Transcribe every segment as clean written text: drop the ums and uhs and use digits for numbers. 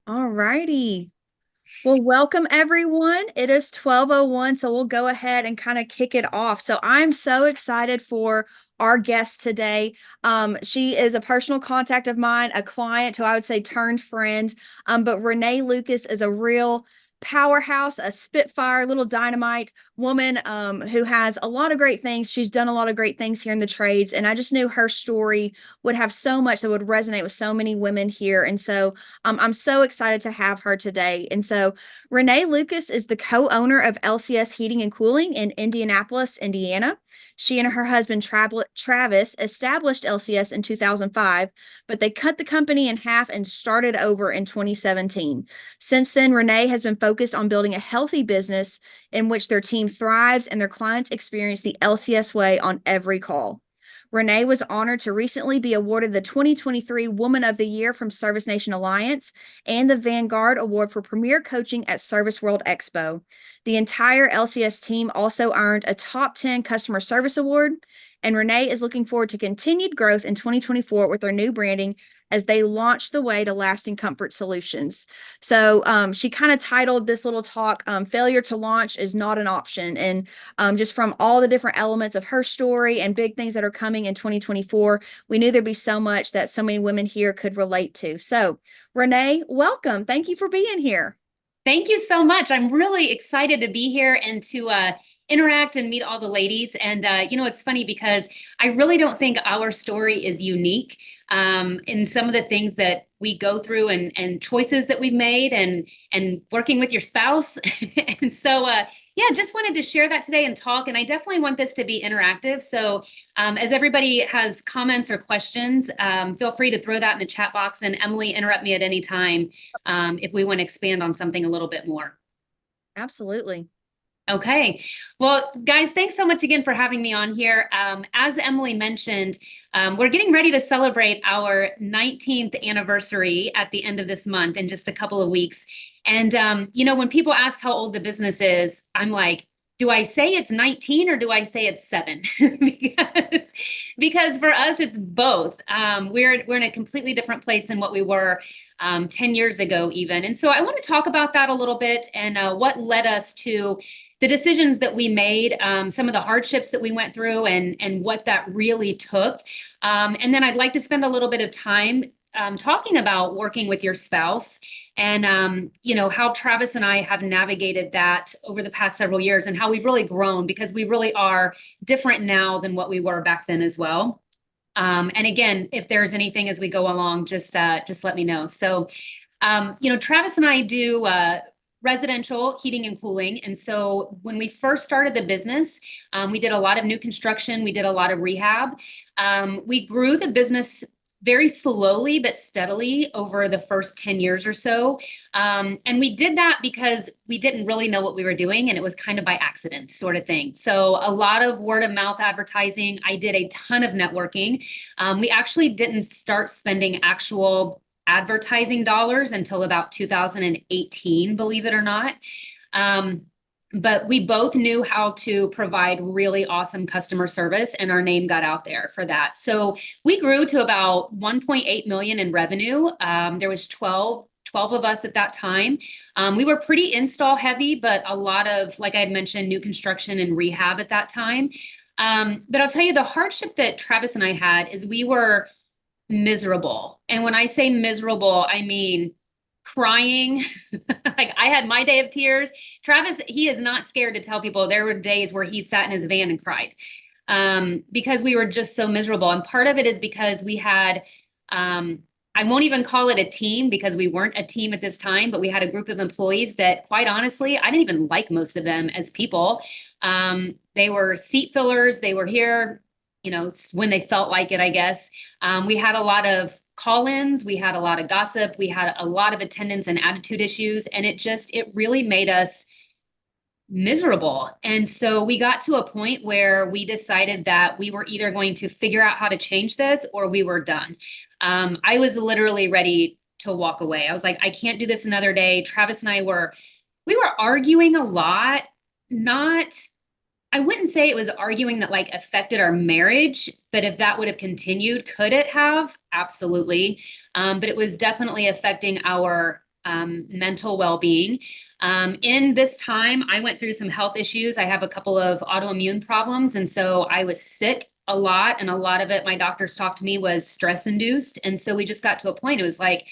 All righty. Well, welcome everyone. It is 12:01, so we'll go ahead and kind of kick it off. So I'm so excited for our guest today. She is a personal contact of mine, a client who I would say turned friend. But Renee Lucas is a real powerhouse, a spitfire, little dynamite woman who has a lot of great things. She's done a lot of great things here in the trades, and I just knew her story would have so much that would resonate with so many women here. And so I'm so excited to have her today. And so Renee Lucas is the co-owner of LCS Heating and Cooling in Indianapolis, Indiana. She and her husband Travis established LCS in 2005, but they cut the company in half and started over in 2017. Since then, Renee has been focused on building a healthy business in which their team thrives and their clients experience the LCS way on every call. Renee was honored to recently be awarded the 2023 Woman of the Year from Service Nation Alliance and the Vanguard Award for Premier Coaching at Service World Expo. The entire LCS team also earned a Top 10 Customer Service Award, and Renee is looking forward to continued growth in 2024 with their new branding as they launch the way to lasting comfort solutions. So she kind of titled this little talk, Failure to Launch is Not an Option. And just from all the different elements of her story and big things that are coming in 2024, we knew there'd be so much that so many women here could relate to. So Renee, welcome. Thank you for being here. Thank you so much. I'm really excited to be here and to interact and meet all the ladies. And, it's funny because I really don't think our story is unique in some of the things that we go through and choices that we've made and working with your spouse. And so, yeah, just wanted to share that today and talk. And I definitely want this to be interactive. So as everybody has comments or questions, feel free to throw that in the chat box. And Emily, interrupt me at any time if we want to expand on something a little bit more. Absolutely. Okay. Well, guys, thanks so much again for having me on here. As Emily mentioned, we're getting ready to celebrate our 19th anniversary at the end of this month in just a couple of weeks. And, when people ask how old the business is, I'm like, do I say it's 19 or do I say it's 7? because for us, it's both. We're in a completely different place than what we were 10 years ago, even. And so I want to talk about that a little bit and what led us to the decisions that we made, some of the hardships that we went through, and what that really took. And then I'd like to spend a little bit of time talking about working with your spouse and how Travis and I have navigated that over the past several years and how we've really grown because we really are different now than what we were back then as well. And again, if there's anything as we go along, just let me know. So, Travis and I do residential heating and cooling. And so when we first started the business, we did a lot of new construction. We did a lot of rehab. We grew the business very slowly but steadily over the first 10 years or so. And we did that because we didn't really know what we were doing, and it was kind of by accident sort of thing. So a lot of word of mouth advertising. I did a ton of networking. We actually didn't start spending actual advertising dollars until about 2018, believe it or not. But we both knew how to provide really awesome customer service, and our name got out there for that. So we grew to about 1.8 million in revenue. There was 12 of us at that time. We were pretty install heavy, but a lot of, like I had mentioned, new construction and rehab at that time. But I'll tell you, the hardship that Travis and I had is we were miserable. And when I say miserable, I mean crying. Like I had my day of tears. Travis, he is not scared to tell people there were days where he sat in his van and cried because we were just so miserable. And part of it is because we had, I won't even call it a team because we weren't a team at this time, but we had a group of employees that, quite honestly, I didn't even like most of them as people. They were seat fillers. They were here, when they felt like it, I guess. We had a lot of call-ins, we had a lot of gossip, we had a lot of attendance and attitude issues, and it really made us miserable. And so we got to a point where we decided that we were either going to figure out how to change this or we were done. I was literally ready to walk away. I was like, I can't do this another day. Travis and we were arguing a lot, not I wouldn't say it was arguing that like affected our marriage, but if that would have continued, could it have? Absolutely. But it was definitely affecting our mental well-being. In this time, I went through some health issues. I have a couple of autoimmune problems, and so I was sick a lot, and a lot of it, my doctors talked to me, was stress induced. And so we just got to a point, it was like,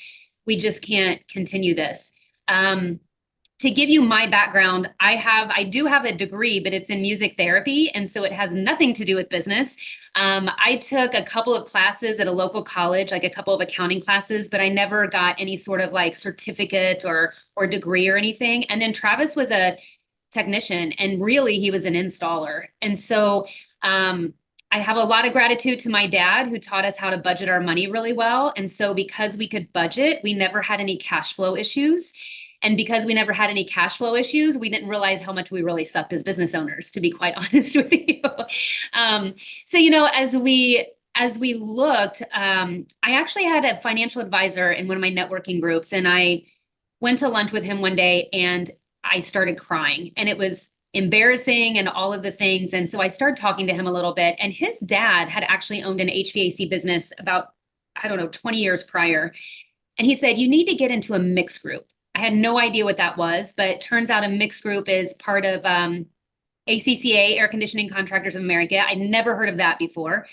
we just can't continue this. To give you my background, I do have a degree, but it's in music therapy. And so it has nothing to do with business. I took a couple of classes at a local college, like a couple of accounting classes, but I never got any sort of like certificate or degree or anything. And then Travis was a technician, and really he was an installer. And so I have a lot of gratitude to my dad, who taught us how to budget our money really well. And so because we could budget, we never had any cash flow issues. And because we never had any cash flow issues, we didn't realize how much we really sucked as business owners, to be quite honest with you. So, as we looked, I actually had a financial advisor in one of my networking groups, and I went to lunch with him one day, and I started crying, and it was embarrassing and all of the things. And so I started talking to him a little bit, and his dad had actually owned an HVAC business about, I don't know, 20 years prior. And he said, you need to get into a mixed group. I had no idea what that was, but it turns out a mixed group is part of ACCA, Air Conditioning Contractors of America. I'd never heard of that before.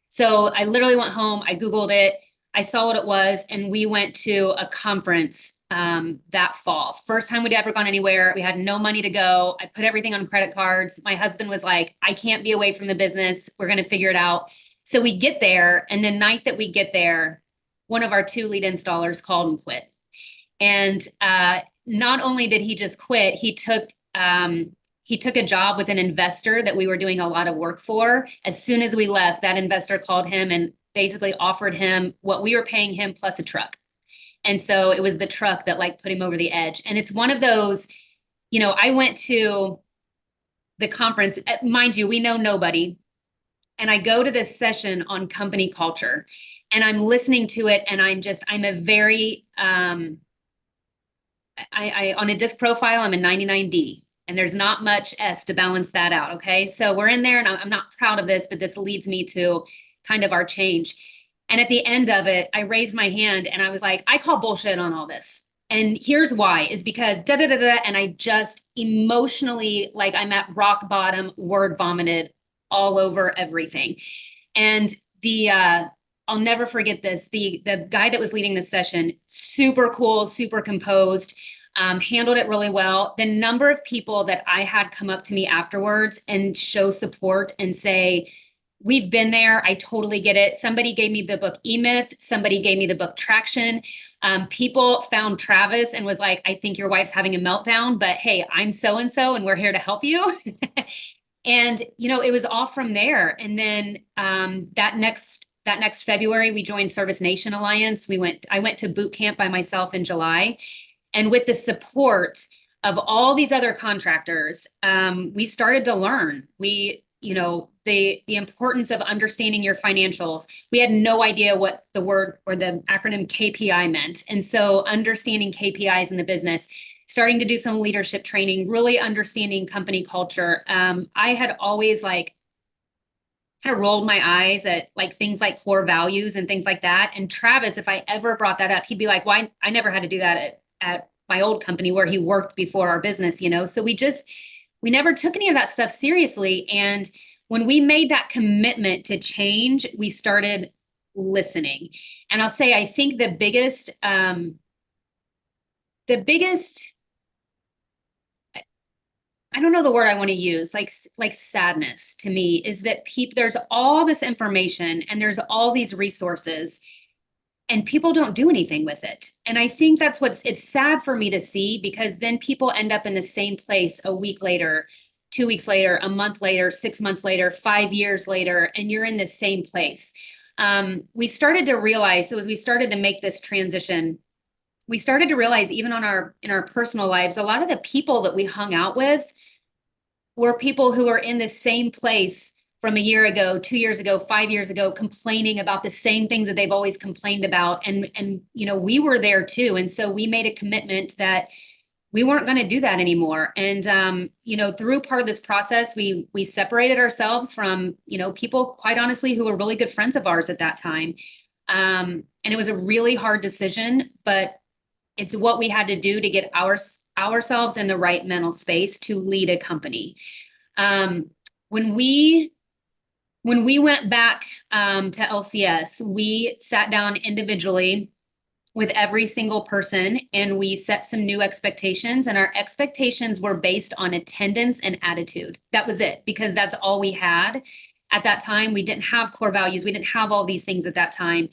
So I literally went home, I Googled it, I saw what it was, and we went to a conference that fall. First time we'd ever gone anywhere. We had no money to go. I put everything on credit cards. My husband was like, I can't be away from the business. We're going to figure it out. So we get there, and the night that we get there, one of our two lead installers called and quit. And not only did he just quit, he took a job with an investor that we were doing a lot of work for. As soon as we left, that investor called him and basically offered him what we were paying him plus a truck. And so it was the truck that like put him over the edge. And it's one of those, I went to the conference, mind you, we know nobody. And I go to this session on company culture, and I'm listening to it, and I'm a very, I on a disc profile, I'm a 99D, and there's not much S to balance that out. Okay. So we're in there, and I'm not proud of this, but this leads me to kind of our change. And at the end of it, I raised my hand, and I was like, I call bullshit on all this. And here's why, is because da da da da. And I just emotionally, like, I'm at rock bottom, word vomited all over everything. And I'll never forget this. The guy that was leading the session, super cool, super composed, handled it really well. The number of people that I had come up to me afterwards and show support and say, we've been there. I totally get it. Somebody gave me the book E-Myth. Somebody gave me the book Traction. People found Travis and was like, I think your wife's having a meltdown, but hey, I'm so-and-so, and we're here to help you. And, it was all from there. And then that next February, we joined Service Nation Alliance. I went to boot camp by myself in July. And with the support of all these other contractors, we started to learn. The importance of understanding your financials. We had no idea what the word or the acronym KPI meant. And so understanding KPIs in the business, starting to do some leadership training, really understanding company culture. I had always kind of rolled my eyes at like things like core values and things like that. And Travis, if I ever brought that up, he'd be like, why? I never had to do that at my old company where he worked before our business, So we never took any of that stuff seriously. And when we made that commitment to change, we started listening. And I'll say, I think the biggest, I don't know the word I want to use, like sadness to me, is that there's all this information and there's all these resources, and people don't do anything with it. And I think it's sad for me to see, because then people end up in the same place a week later, 2 weeks later, a month later, 6 months later, 5 years later, and you're in the same place. We started to realize, so as we started to make this transition, we started to realize even in our personal lives, a lot of the people that we hung out with were people who are in the same place from a year ago, 2 years ago, 5 years ago, complaining about the same things that they've always complained about. And we were there too. And so we made a commitment that we weren't going to do that anymore. And, through part of this process, we separated ourselves from, people, quite honestly, who were really good friends of ours at that time. And it was a really hard decision, but It's what we had to do to get ourselves in the right mental space to lead a company. Um, when we when we went back to LCS, we sat down individually with every single person and we set some new expectations, and our expectations were based on attendance and attitude. That was it, because that's all we had at that time. We didn't have core values, we didn't have all these things at that time.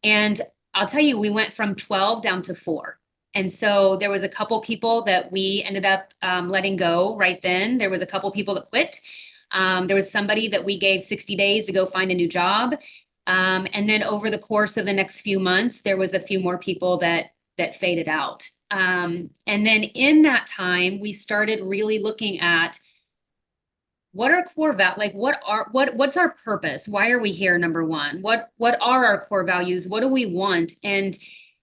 And I'll tell you, we went from 12 down to 4. And so there was a couple people that we ended up letting go right then. There was a couple people that quit. There was somebody that we gave 60 days to go find a new job. And then over the course of the next few months, there was a few more people that faded out. And then in that time, we started really looking at what are core values, like what's our purpose? Why are we here? Number one, what are our core values? What do we want? And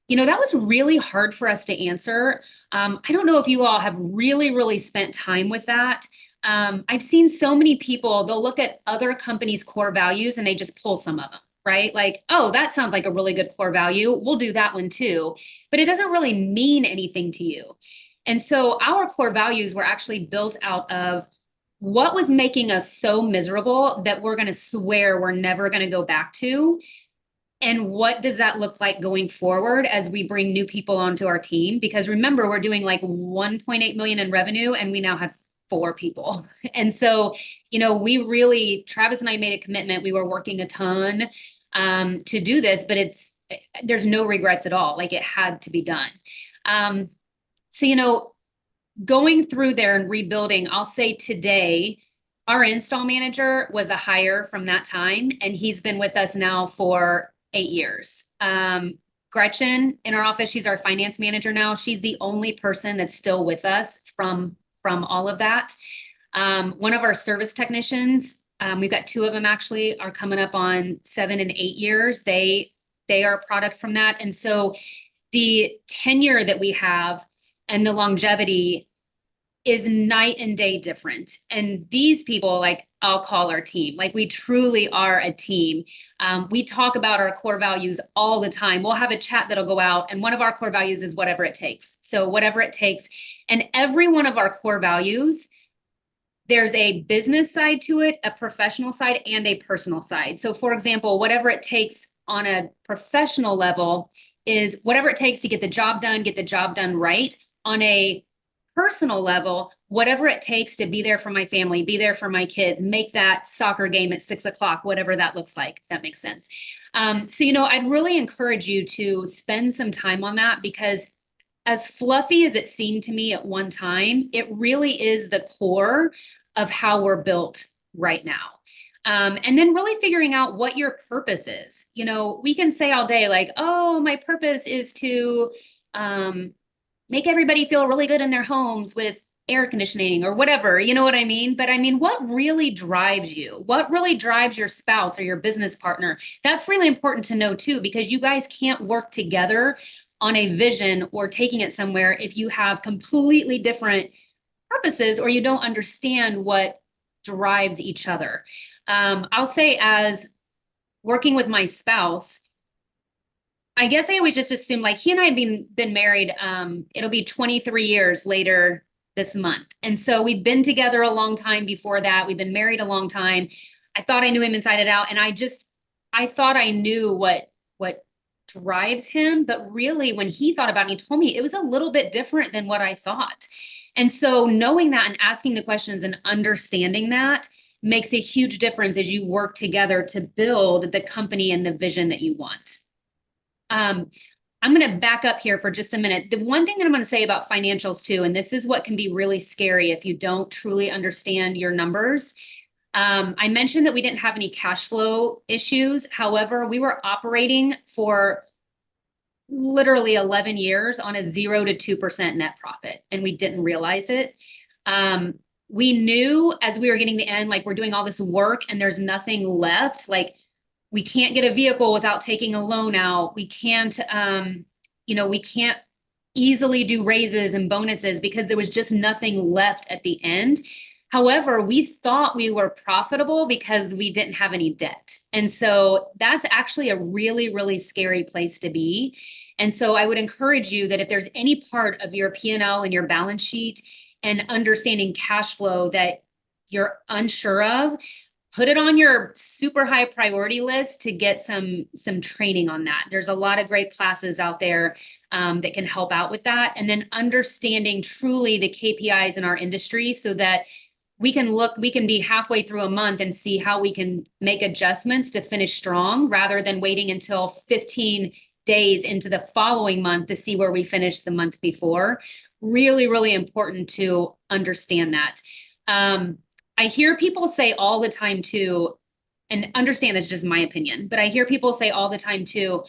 that was really hard for us to answer. I don't know if you all have really spent time with that. I've seen so many people, they'll look at other companies' core values and they just pull some of them, right? Like, oh, that sounds like a really good core value. We'll do that one too. But it doesn't really mean anything to you. And so our core values were actually built out of what was making us so miserable that we're going to swear we're never going to go back to. And what does that look like going forward as we bring new people onto our team? Because remember, we're doing like 1.8 million in revenue and we now have 4 people. And so, Travis and I made a commitment. We were working a ton to do this, but there's no regrets at all. Like, it had to be done. So, going through there and rebuilding, I'll say today, our install manager was a hire from that time, and he's been with us now for 8 years. Gretchen in our office, she's our finance manager now. She's the only person that's still with us from all of that. One of our service technicians, we've got 2 of them actually, are coming up on 7 and 8 years. They are a product from that. And so the tenure that we have and the longevity is night and day different. And these people, like, I'll call our team, like, we truly are a team. We talk about our core values all the time. We'll have a chat that'll go out, and one of our core values is whatever it takes. So whatever it takes. And every one of our core values, there's a business side to it, a professional side, and a personal side. So for example, whatever it takes on a professional level is whatever it takes to get the job done right. On a personal level, whatever it takes to be there for my family, be there for my kids, make that soccer game at 6 o'clock, whatever that looks like, if that makes sense. So, I'd really encourage you to spend some time on that, because as fluffy as it seemed to me at one time, it really is the core of how we're built right now. And then really figuring out what your purpose is. We can say all day, like, oh, my purpose is to make everybody feel really good in their homes with air conditioning or whatever, you know what I mean? But I mean, what really drives you? What really drives your spouse or your business partner? That's really important to know too, because you guys can't work together on a vision or taking it somewhere if you have completely different purposes or you don't understand what drives each other. I'll say, as working with my spouse, I guess I always just assumed, like, he and I had been married. It'll be 23 years later this month. And so we've been together a long time before that. We've been married a long time. I thought I knew him inside and out. And I thought I knew what drives him. But really, when he thought about it, he told me it was a little bit different than what I thought. And so knowing that and asking the questions and understanding that makes a huge difference as you work together to build the company and the vision that you want. I'm going to back up here for just a minute. The one thing that I'm going to say about financials too, and this is what can be really scary if you don't truly understand your numbers. I mentioned that we didn't have any cash flow issues. However, we were operating for literally 11 years on a 0 to 2% net profit, and we didn't realize it. We knew as we were getting the end, like, we're doing all this work and there's nothing left. Like, we can't get a vehicle without taking a loan out. We can't, we can't easily do raises and bonuses because there was just nothing left at the end. However, we thought we were profitable because we didn't have any debt. And so that's actually a really, really scary place to be. And so I would encourage you that if there's any part of your P&L and your balance sheet and understanding cash flow that you're unsure of, put it on your super high priority list to get some training on that. There's a lot of great classes out there that can help out with that. And then understanding truly the KPIs in our industry so that we can be halfway through a month and see how we can make adjustments to finish strong rather than waiting until 15 days into the following month to see where we finished the month before. Really, really important to understand that. I hear people say all the time too, and understand this is just my opinion, but I hear people say all the time too,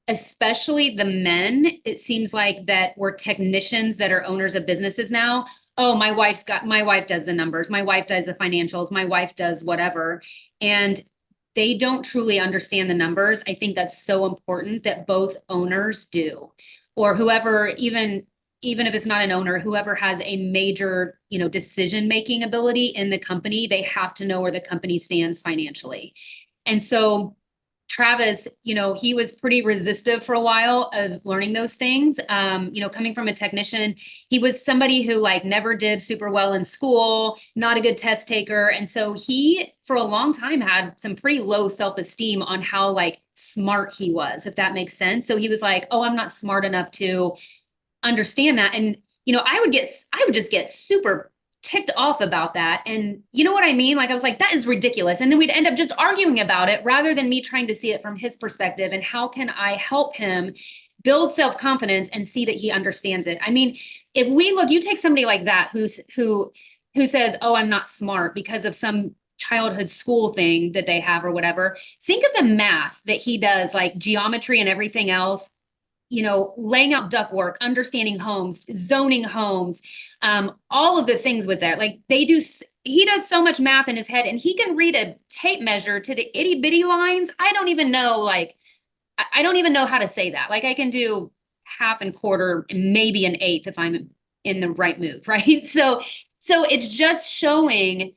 especially the men, it seems like that we're technicians that are owners of businesses now. Oh, my wife does the numbers, my wife does the financials, my wife does whatever. And they don't truly understand the numbers. I think that's so important that both owners do, or whoever, even if it's not an owner, whoever has a major, decision-making ability in the company, they have to know where the company stands financially. And so Travis, he was pretty resistive for a while of learning those things. Coming from a technician, he was somebody who like never did super well in school, not a good test taker. And so he, for a long time, had some pretty low self-esteem on how like smart he was, if that makes sense. So he was like, oh, I'm not smart enough to understand that. And, I would just get super ticked off about that. And you know what I mean? Like, I was like, that is ridiculous. And then we'd end up just arguing about it rather than me trying to see it from his perspective. And how can I help him build self-confidence and see that he understands it? I mean, if we look, you take somebody like that who says, oh, I'm not smart because of some childhood school thing that they have or whatever. Think of the math that he does, like geometry and everything else, laying out ductwork, understanding homes, zoning homes, all of the things with that. Like he does so much math in his head, and he can read a tape measure to the itty bitty lines. I don't even know, I don't even know how to say that. Like I can do half and quarter, maybe an eighth if I'm in the right mood, right? So it's just showing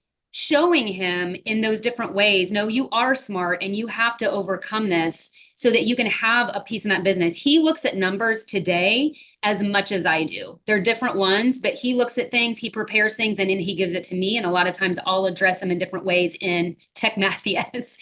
him in those different ways. No, you are smart and you have to overcome this so that you can have a piece in that business. He looks at numbers today as much as I do. They're different ones, but he looks at things, he prepares things, and then he gives it to me. And a lot of times I'll address them in different ways in tech math, yes,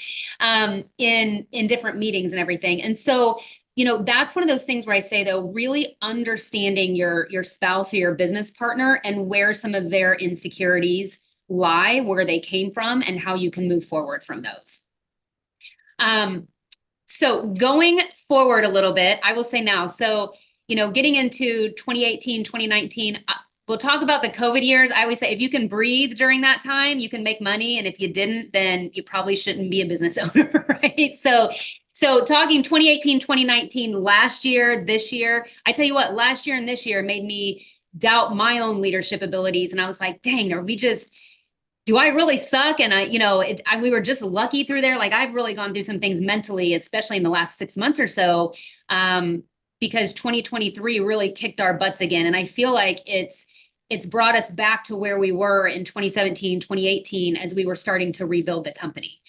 in different meetings and everything. And so, that's one of those things where I say, though, really understanding your spouse or your business partner and where some of their insecurities lie, where they came from, and how you can move forward from those. So going forward a little bit, I will say now, so, getting into 2018, 2019, we'll talk about the COVID years. I always say, if you can breathe during that time, you can make money. And if you didn't, then you probably shouldn't be a business owner, right? So talking 2018, 2019, last year, this year, I tell you what, last year and this year made me doubt my own leadership abilities. And I was like, dang, do I really suck? And we were just lucky through there. Like I've really gone through some things mentally, especially in the last 6 months or so, because 2023 really kicked our butts again. And I feel like it's brought us back to where we were in 2017, 2018, as we were starting to rebuild the company.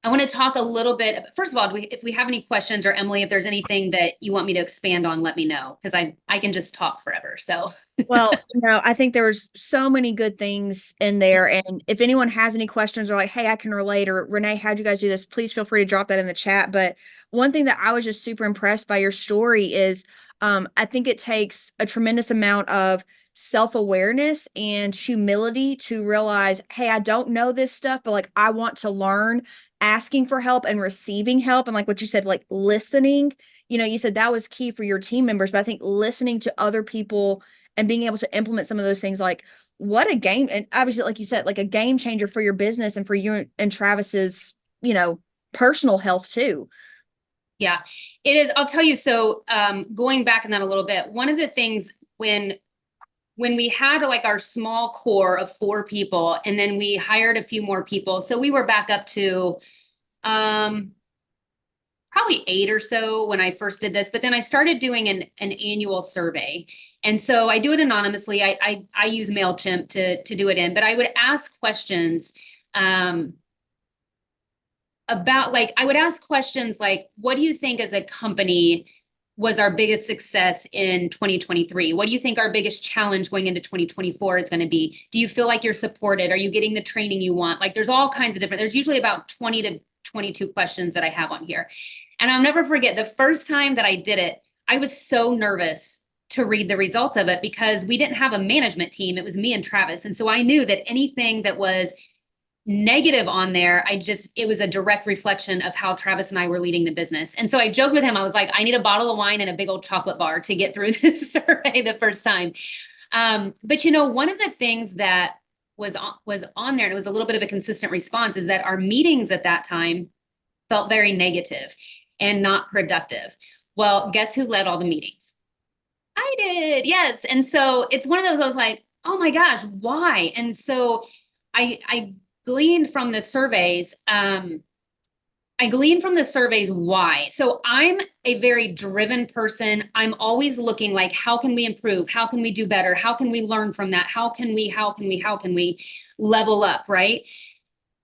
I want to talk a little bit. First of all, if we have any questions, or Emily, if there's anything that you want me to expand on, let me know, because I can just talk forever. So, Well, I think there was so many good things in there. And if anyone has any questions or like, hey, I can relate, or Renee, how'd you guys do this? Please feel free to drop that in the chat. But one thing that I was just super impressed by your story is I think it takes a tremendous amount of self-awareness and humility to realize, hey, I don't know this stuff, but like I want to learn, asking for help and receiving help. And like what you said, like listening, you said that was key for your team members, but I think listening to other people and being able to implement some of those things, like what a game. And obviously, like you said, like a game changer for your business and for you and Travis's, personal health too. Yeah, it is. I'll tell you. So going back in that a little bit, one of the things when we had like our small core of 4 people, and then we hired a few more people. So we were back up to probably 8 or so when I first did this, but then I started doing an annual survey. And so I do it anonymously. I use MailChimp to do it in, but I would ask questions about like, I would ask questions like, what do you think as a company was our biggest success in 2023? What do you think our biggest challenge going into 2024 is going to be? Do you feel like you're supported? Are you getting the training you want? Like there's all kinds of different, there's usually about 20 to 22 questions that I have on here. And I'll never forget the first time that I did it, I was so nervous to read the results of it because we didn't have a management team. It was me and Travis. And so I knew that anything that was negative on there, it was a direct reflection of how Travis and I were leading the business. And so I joked with him, I was like, I need a bottle of wine and a big old chocolate bar to get through this survey the first time. But one of the things that was on there, and it was a little bit of a consistent response, is that our meetings at that time felt very negative and not productive. Well, guess who led all the meetings? I did, yes. And so it's one of those, I was like, oh my gosh, why? And so I gleaned from the surveys, why. So I'm a very driven person. I'm always looking like, how can we improve? How can we do better? How can we learn from that? How can we level up, right?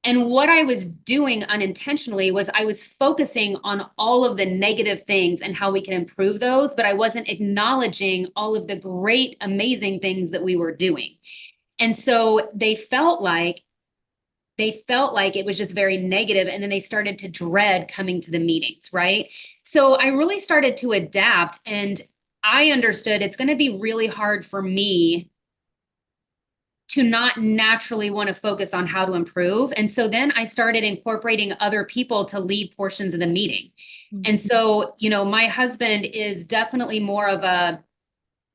And what I was doing unintentionally was I was focusing on all of the negative things and how we can improve those, but I wasn't acknowledging all of the great, amazing things that we were doing. And so they felt like it was just very negative, and then they started to dread coming to the meetings, right? So I really started to adapt, and I understood it's going to be really hard for me to not naturally want to focus on how to improve. And so then I started incorporating other people to lead portions of the meeting. Mm-hmm. And so, my husband is definitely more of a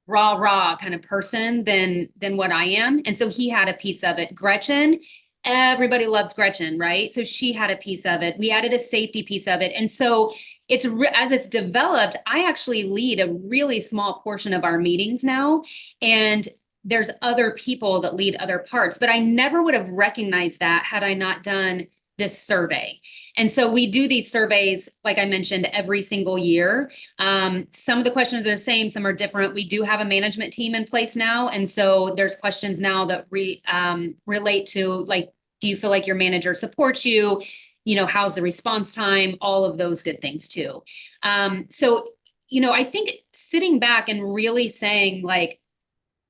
rah kind of person than what I am. And so he had a piece of it. Gretchen, everybody loves Gretchen, right? So she had a piece of it. We added a safety piece of it. And so as it's developed, I actually lead a really small portion of our meetings now. And there's other people that lead other parts, but I never would have recognized that had I not done this survey. And so we do these surveys, like I mentioned, every single year. Some of the questions are the same, some are different. We do have a management team in place now. And so there's questions now that relate to, like, do you feel like your manager supports you? How's the response time? All of those good things too. So I think sitting back and really saying, like,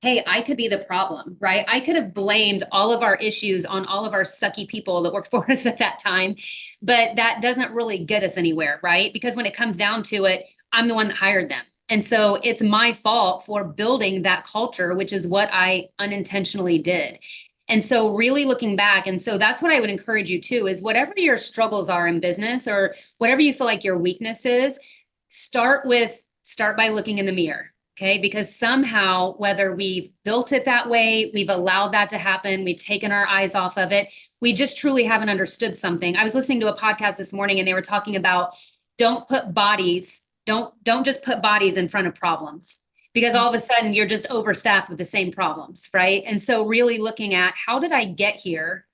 hey, I could be the problem, right? I could have blamed all of our issues on all of our sucky people that worked for us at that time, but that doesn't really get us anywhere, right? Because when it comes down to it, I'm the one that hired them. And so it's my fault for building that culture, which is what I unintentionally did. And so really looking back, and so that's what I would encourage you to, is whatever your struggles are in business or whatever you feel like your weakness is, start by looking in the mirror. Okay, because somehow, whether we've built it that way, we've allowed that to happen, we've taken our eyes off of it, we just truly haven't understood something. I was listening to a podcast this morning and they were talking about don't just put bodies in front of problems, because all of a sudden you're just overstaffed with the same problems, right? And so really looking at, how did I get here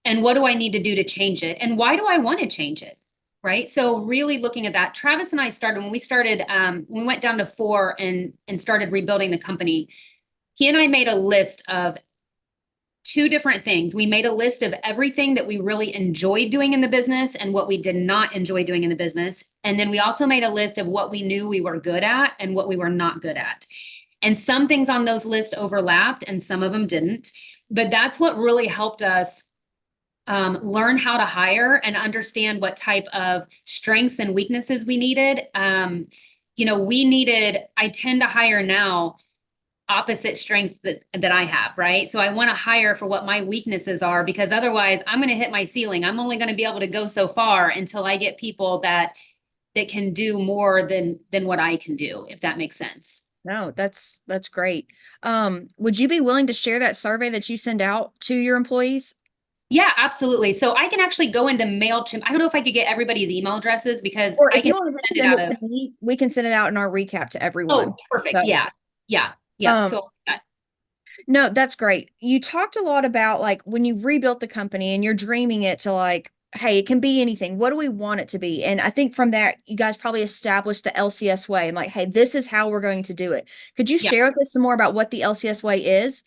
and what do I need to do to change it? And why do I want to change it? Right. So really looking at that, Travis and I started, when we went down to 4 and started rebuilding the company, he and I made a list of 2 different things. We made a list of everything that we really enjoyed doing in the business and what we did not enjoy doing in the business. And then we also made a list of what we knew we were good at and what we were not good at. And some things on those lists overlapped and some of them didn't. But that's what really helped us learn how to hire and understand what type of strengths and weaknesses we needed. I tend to hire now opposite strengths that I have, right? So I want to hire for what my weaknesses are, because otherwise I'm going to hit my ceiling. I'm only going to be able to go so far until I get people that can do more than what I can do, if that makes sense. No, that's great. Would you be willing to share that survey that you send out to your employees? Yeah, absolutely. So I can actually go into MailChimp. I don't know if I could get everybody's email addresses, because Or I if can you want to send it send out it of. to me, we can send it out in our recap to everyone. Oh, perfect. So, Yeah. um, So no, that's great. You talked a lot about, like, when you've rebuilt the company and you're dreaming it to, like, hey, it can be anything. What do we want it to be? And I think from that, you guys probably established the LCS way and, like, hey, this is how we're going to do it. Could you yeah. share with us some more about what the LCS way is?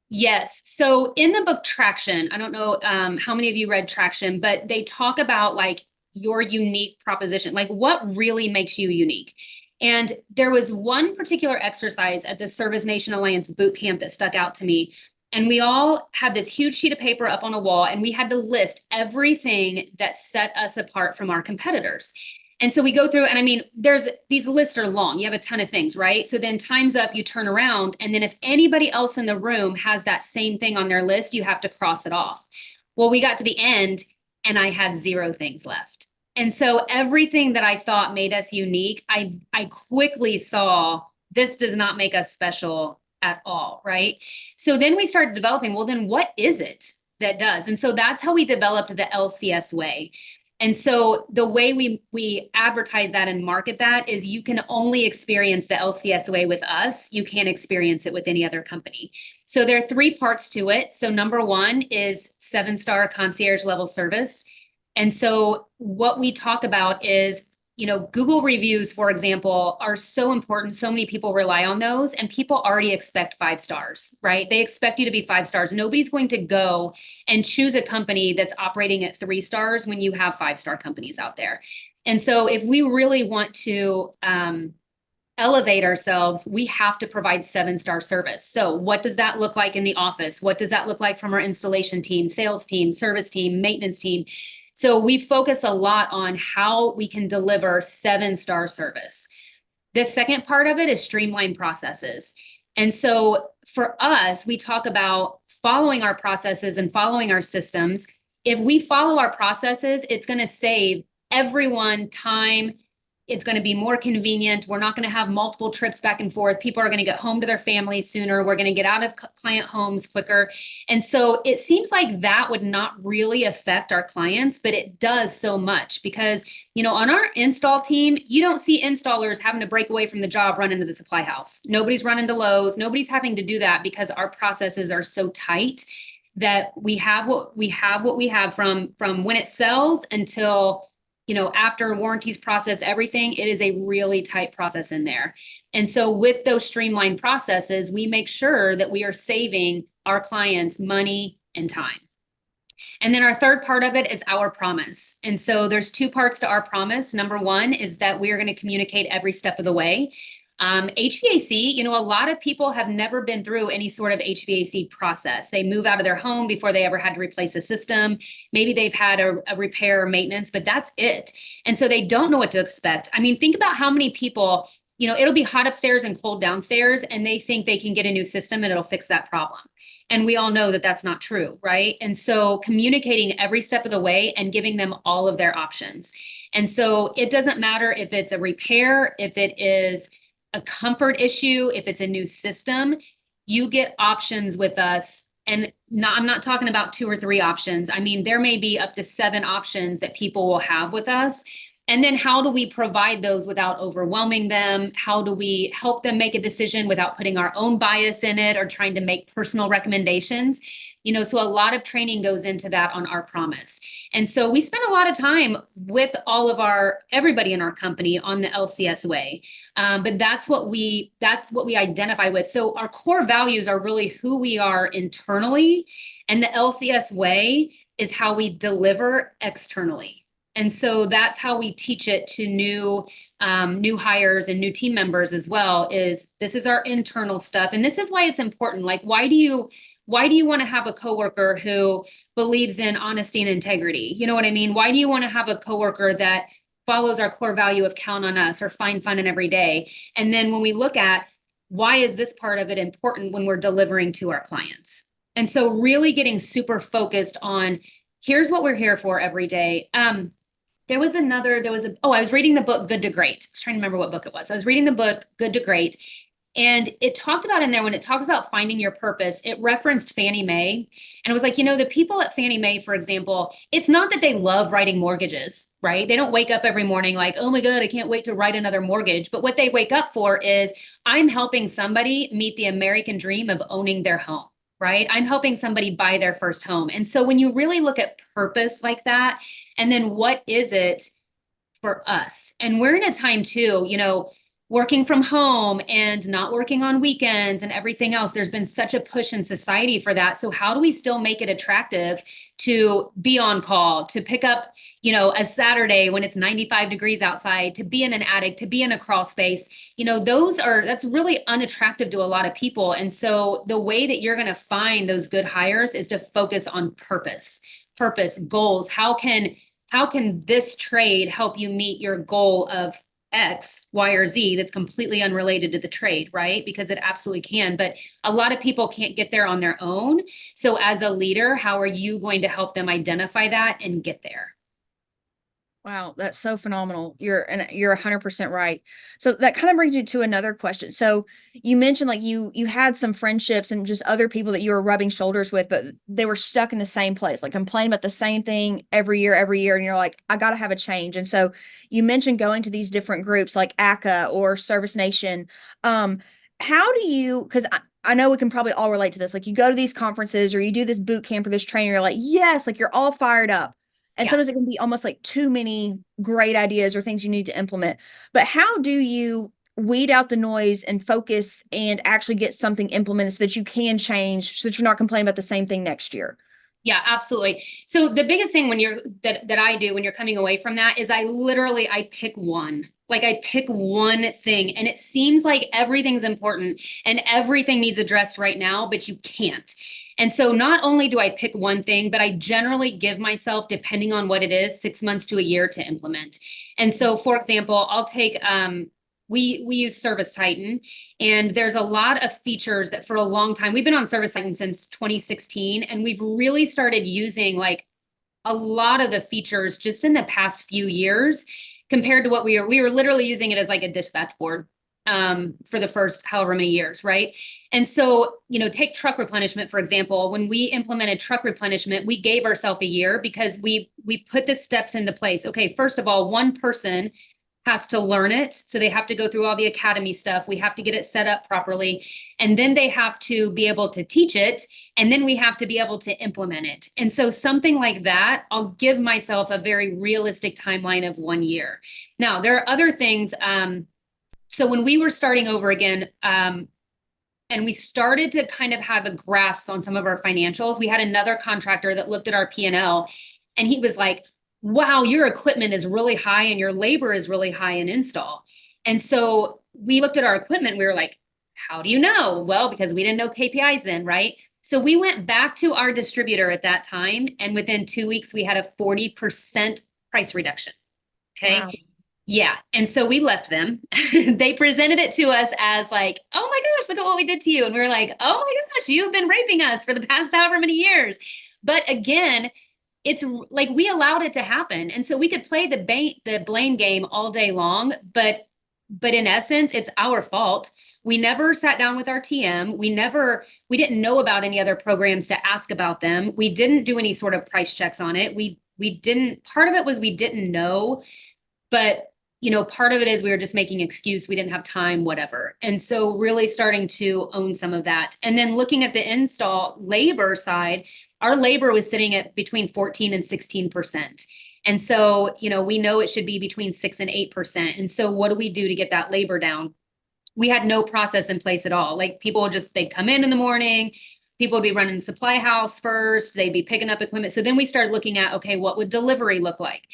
Yes. So in the book Traction, I don't know how many of you read Traction, but they talk about like your unique proposition, like what really makes you unique. And there was one particular exercise at the Service Nation Alliance boot camp that stuck out to me. And we all had this huge sheet of paper up on a wall, and we had to list everything that set us apart from our competitors. And so we go through, and I mean, there's these lists are long. You have a ton of things, right? So then time's up, you turn around, and then if anybody else in the room has that same thing on their list, you have to cross it off. Well, we got to the end, and I had zero things left. And so everything that I thought made us unique, I quickly saw this does not make us special at all, right? So then we started developing, well, then what is it that does? And so that's how we developed the LCS way. And so the way we advertise that and market that is you can only experience the LCS way with us. You can't experience it with any other company. So there are three parts to it. So number one is 7-star concierge level service. And so what we talk about is, Google reviews, for example, are so important. So many people rely on those, and people already expect 5 stars, right? They expect you to be 5 stars. Nobody's going to go and choose a company that's operating at 3 stars when you have 5-star companies out there. And so if we really want to elevate ourselves, we have to provide 7-star service. So what does that look like in the office? What does that look like from our installation team, sales team, service team, maintenance team? So we focus a lot on how we can deliver 7-star service. The second part of it is streamlined processes. And so for us, we talk about following our processes and following our systems. If we follow our processes, it's going to save everyone time. It's going to be more convenient. We're not going to have multiple trips back and forth. People are going to get home to their families sooner. We're going to get out of client homes quicker. And so it seems like that would not really affect our clients, but it does so much because, on our install team, you don't see installers having to break away from the job, run into the supply house. Nobody's running to Lowe's. Nobody's having to do that because our processes are so tight that we have what we have from when it sells until after warranties process everything. It is a really tight process in there. And so with those streamlined processes, we make sure that we are saving our clients money and time. And then our third part of it is our promise. And so there's two parts to our promise. Number one is that we are going to communicate every step of the way. HVAC, a lot of people have never been through any sort of HVAC process. They move out of their home before they ever had to replace a system. Maybe they've had a repair or maintenance, but that's it. And so they don't know what to expect. I mean, think about how many people, it'll be hot upstairs and cold downstairs, and they think they can get a new system and it'll fix that problem. And we all know that that's not true, right? And so communicating every step of the way and giving them all of their options. And so it doesn't matter if it's a repair, if it is a comfort issue, if it's a new system, you get options with us. And I'm not talking about 2 or 3 options. I mean, there may be up to 7 options that people will have with us. And then how do we provide those without overwhelming them? How do we help them make a decision without putting our own bias in it or trying to make personal recommendations? So a lot of training goes into that on our promise. And so we spend a lot of time with everybody in our company on the LCS way. But that's what we identify with. So our core values are really who we are internally, and the LCS way is how we deliver externally. And so that's how we teach it to new hires and new team members as well, is this is our internal stuff. And this is why it's important. Like, why do you want to have a coworker who believes in honesty and integrity? You know what I mean? Why do you want to have a coworker that follows our core value of count on us or find fun in every day? And then when we look at why is this part of it important when we're delivering to our clients? And so really getting super focused on here's what we're here for every day. I was reading the book Good to Great. I was trying to remember what book it was. I was reading the book Good to Great, and it talked about in there, when it talks about finding your purpose, it referenced Fannie Mae. And it was like, the people at Fannie Mae, for example, it's not that they love writing mortgages, right? They don't wake up every morning like, oh my God, I can't wait to write another mortgage. But what they wake up for is I'm helping somebody meet the American dream of owning their home. Right? I'm helping somebody buy their first home. And so when you really look at purpose like that, and then what is it for us? And we're in a time too, working from home and not working on weekends and everything else. There's been such a push in society for that. So how do we still make it attractive to be on call, to pick up, a Saturday when it's 95 degrees outside, to be in an attic, to be in a crawl space? That's really unattractive to a lot of people. And so the way that you're going to find those good hires is to focus on purpose, goals. How can this trade help you meet your goal of X, Y, or Z that's completely unrelated to the trade, right? Because it absolutely can. But a lot of people can't get there on their own. So as a leader, how are you going to help them identify that and get there? Wow, that's so phenomenal. You're 100% right. So that kind of brings me to another question. So you mentioned like you had some friendships and just other people that you were rubbing shoulders with, but they were stuck in the same place, like complaining about the same thing every year, and you're like, I got to have a change. And so you mentioned going to these different groups like ACA or Service Nation. Um, how do you? Because I know we can probably all relate to this. Like you go to these conferences or you do this boot camp or this training, you're like, yes, like you're all fired up, and Yeah. sometimes it can be almost like too many great ideas or things you need to implement. But how do you weed out the noise and focus and actually get something implemented so that you can change, so that you're not complaining about the same thing next year? Yeah, absolutely. So the biggest thing when you're that I do when you're coming away from that is I pick one. Like I pick one thing, and it seems like everything's important and everything needs addressed right now, but you can't. And so not only do I pick one thing, but I generally give myself, depending on what it is, 6 months to a year to implement. And so, for example, I'll take we use Service Titan, and there's a lot of features that for a long time, we've been on Service Titan since 2016, and we've really started using like a lot of the features just in the past few years compared to what we were literally using it as like a dispatch board for the first however many years, right? And so, take truck replenishment, for example. When we implemented truck replenishment, we gave ourselves a year because we put the steps into place. Okay, first of all, one person has to learn it. So they have to go through all the academy stuff. We have to get it set up properly. And then they have to be able to teach it. And then we have to be able to implement it. And so something like that, I'll give myself a very realistic timeline of 1 year. Now, there are other things. So when we were starting over again, and we started to kind of have a grasp on some of our financials, we had another contractor that looked at our P&L, and he was like, wow, your equipment is really high and your labor is really high in install. And so we looked at our equipment. We were like, how do you know? Well, because we didn't know KPIs then, right? So we went back to our distributor at that time. And within 2 weeks, we had a 40% price reduction. Okay. Wow. Yeah. And so we left them. They presented it to us as like, oh my gosh, look at what we did to you. And we were like, oh my gosh, you've been raping us for the past however many years. But again, it's like we allowed it to happen. And so we could play the blame game all day long, but in essence, it's our fault. We never sat down with our TM. We didn't know about any other programs to ask about them. We didn't do any sort of price checks on it. We didn't, part of it was we didn't know, but part of it is we were just making excuse. We didn't have time, whatever. And so really starting to own some of that. And then looking at the install labor side, our labor was sitting at between 14 and 16%. And so, we know it should be between 6 and 8%. And so what do we do to get that labor down? We had no process in place at all. Like they'd come in the morning, people would be running supply house first, they'd be picking up equipment. So then we started looking at, okay, what would delivery look like?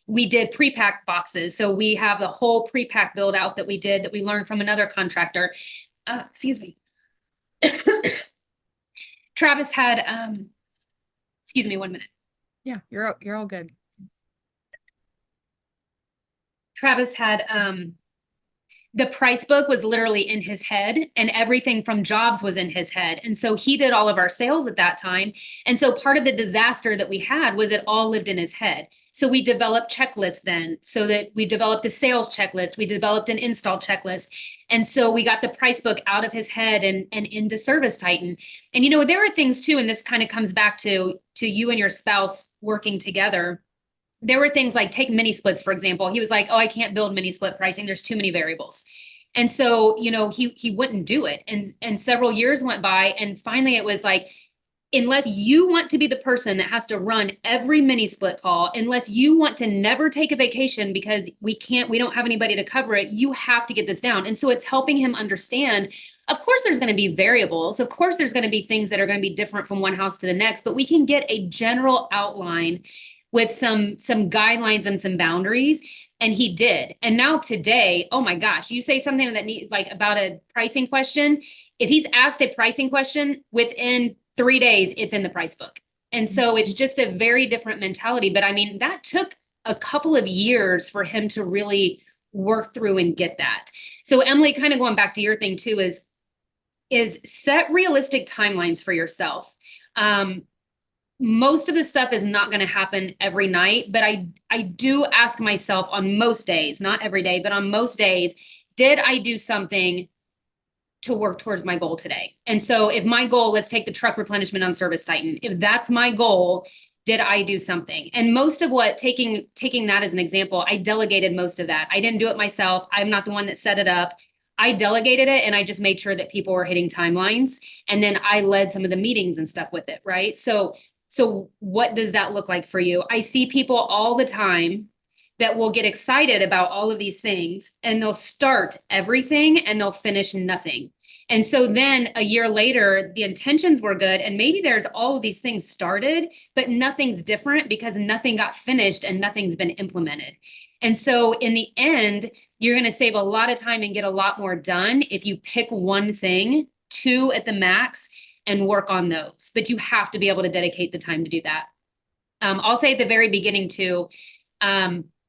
We did pre-pack boxes. So we have the whole pre-pack build out that we learned from another contractor. Excuse me. Travis had, excuse me, 1 minute. Yeah, you're all good. Travis had, the price book was literally in his head, and everything from jobs was in his head. And so he did all of our sales at that time. And so part of the disaster that we had was it all lived in his head. So we developed checklists then, so that we developed a sales checklist. We developed an install checklist. And so we got the price book out of his head and into Service Titan. And, there are things too, and this kind of comes back to you and your spouse working together. There were things like take mini splits, for example. He was like, oh, I can't build mini split pricing. There's too many variables. And so, he wouldn't do it. And several years went by, and finally it was like, unless you want to be the person that has to run every mini split call, unless you want to never take a vacation because we don't have anybody to cover it, you have to get this down. And so it's helping him understand, of course, there's going to be variables. Of course, there's going to be things that are going to be different from one house to the next, but we can get a general outline with some guidelines and some boundaries. And he did. And now today, oh my gosh, you say something that needs like about a pricing question. If he's asked a pricing question within 3 days, it's in the price book. And so it's just a very different mentality. But I mean, that took a couple of years for him to really work through and get that. So Emily, kind of going back to your thing too, is set realistic timelines for yourself. Most of the stuff is not going to happen every night, but I do ask myself on most days, not every day, but on most days, did I do something to work towards my goal today? And so if my goal, let's take the truck replenishment on Service Titan. If that's my goal, did I do something? And most of what, taking that as an example, I delegated most of that. I didn't do it myself. I'm not the one that set it up. I delegated it and I just made sure that people were hitting timelines. And then I led some of the meetings and stuff with it, right? So what does that look like for you? I see people all the time that will get excited about all of these things and they'll start everything and they'll finish nothing. And so then a year later, the intentions were good. And maybe there's all of these things started, but nothing's different because nothing got finished and nothing's been implemented. And so in the end, you're going to save a lot of time and get a lot more done if you pick one thing, two at the max, and work on those. But you have to be able to dedicate the time to do that. I'll say at the very beginning too,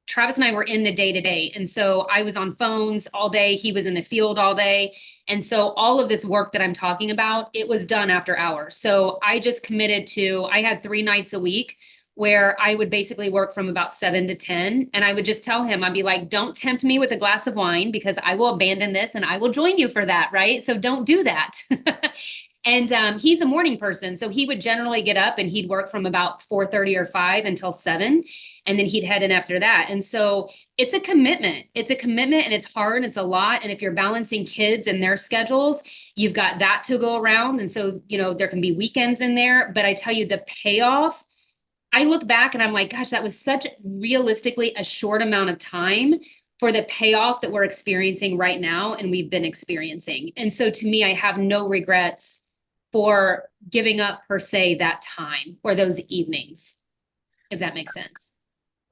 Travis and I were in the day-to-day. And so I was on phones all day. He was in the field all day. And so all of this work that I'm talking about, it was done after hours. So I just committed to, I had 3 nights a week where I would basically work from about 7 to 10. And I would just tell him, I'd be like, don't tempt me with a glass of wine because I will abandon this and I will join you for that, right? So don't do that. And he's a morning person. So he would generally get up and he'd work from about 4:30 or 5 until 7. And then he'd head in after that. And so it's a commitment. It's a commitment and it's hard. It's a lot. And if you're balancing kids and their schedules, you've got that to go around. And so, there can be weekends in there. But I tell you, the payoff, I look back and I'm like, gosh, that was such realistically a short amount of time for the payoff that we're experiencing right now and we've been experiencing. And so to me, I have no regrets for giving up per se that time or those evenings, if that makes sense.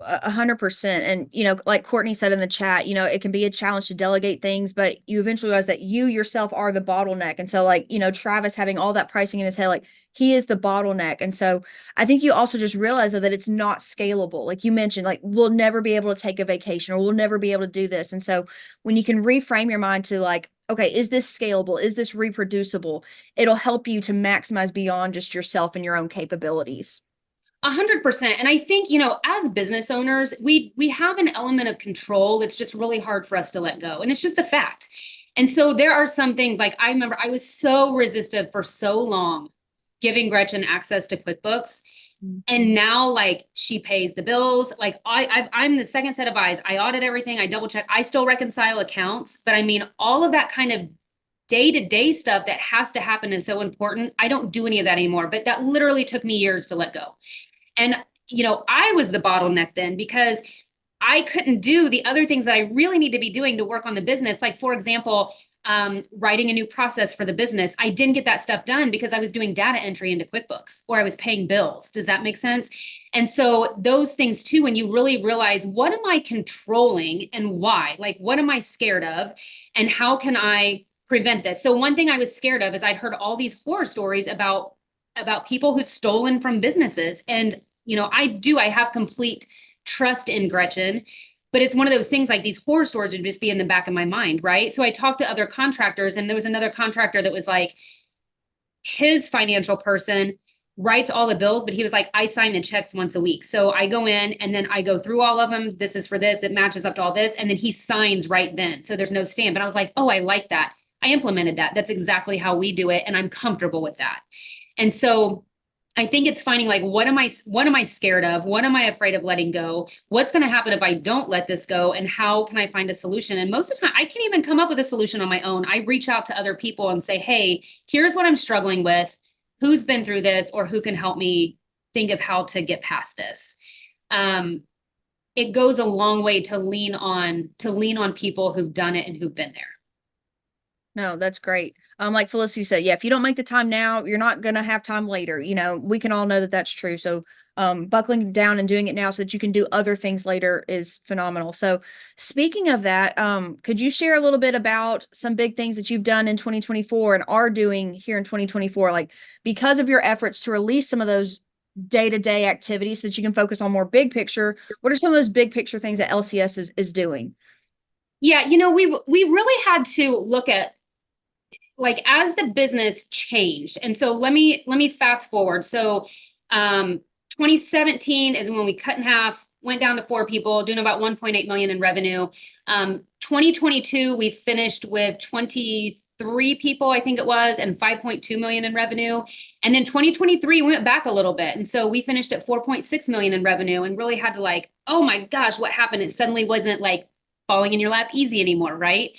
100%. And, like Courtney said in the chat, it can be a challenge to delegate things, but you eventually realize that you yourself are the bottleneck. And so Travis having all that pricing in his head, like he is the bottleneck. And so I think you also just realize that it's not scalable. Like you mentioned, like we'll never be able to take a vacation or we'll never be able to do this. And so when you can reframe your mind to like, okay, is this scalable? Is this reproducible? It'll help you to maximize beyond just yourself and your own capabilities. 100%. And I think, as business owners, we have an element of control that's just really hard for us to let go. And it's just a fact. And so there are some things like I remember I was so resistant for so long giving Gretchen access to QuickBooks. And now like she pays the bills. Like I'm the second set of eyes. I audit everything. I double check. I still reconcile accounts. But I mean, all of that kind of day-to-day stuff that has to happen is so important. I don't do any of that anymore. But that literally took me years to let go. And, I was the bottleneck then because I couldn't do the other things that I really need to be doing to work on the business. Like, for example, writing a new process for the business. I didn't get that stuff done because I was doing data entry into QuickBooks or I was paying bills. Does that make sense? And so those things too, when you really realize what am I controlling and why? Like, what am I scared of? And how can I prevent this? So one thing I was scared of is I'd heard all these horror stories about people who'd stolen from businesses. And, I have complete trust in Gretchen, but it's one of those things like these horror stories would just be in the back of my mind. Right. So I talked to other contractors and there was another contractor that was like, his financial person writes all the bills, but he was like, I sign the checks once a week. So I go in and then I go through all of them. This is for this, it matches up to all this. And then he signs right then. So there's no stamp. And I was like, oh, I like that. I implemented that. That's exactly how we do it. And I'm comfortable with that. And so I think it's finding like, what am I scared of? What am I afraid of letting go? What's going to happen if I don't let this go? And how can I find a solution? And most of the time I can't even come up with a solution on my own. I reach out to other people and say, hey, here's what I'm struggling with. who's been through this or who can help me think of how to get past this. It goes a long way to lean on people who've done it and who've been there. No, that's great. Like Felicity said, yeah, if you don't make the time now, you're not gonna have time later. We can all know that that's true. So, buckling down and doing it now so that you can do other things later is phenomenal. So, speaking of that, could you share a little bit about some big things that you've done in 2024 and are doing here in 2024, like because of your efforts to release some of those day-to-day activities so that you can focus on more big picture? What are some of those big picture things that LCS is doing? Yeah, we really had to look at, like, as the business changed. And so let me fast forward. So 2017 is when we cut in half, went down to 4 people, doing about 1.8 million in revenue. 2022, we finished with 23 people, I think it was, and 5.2 million in revenue. And then 2023 went back a little bit. And so we finished at 4.6 million in revenue and really had to, like, oh my gosh, what happened? It suddenly wasn't like falling in your lap easy anymore, right?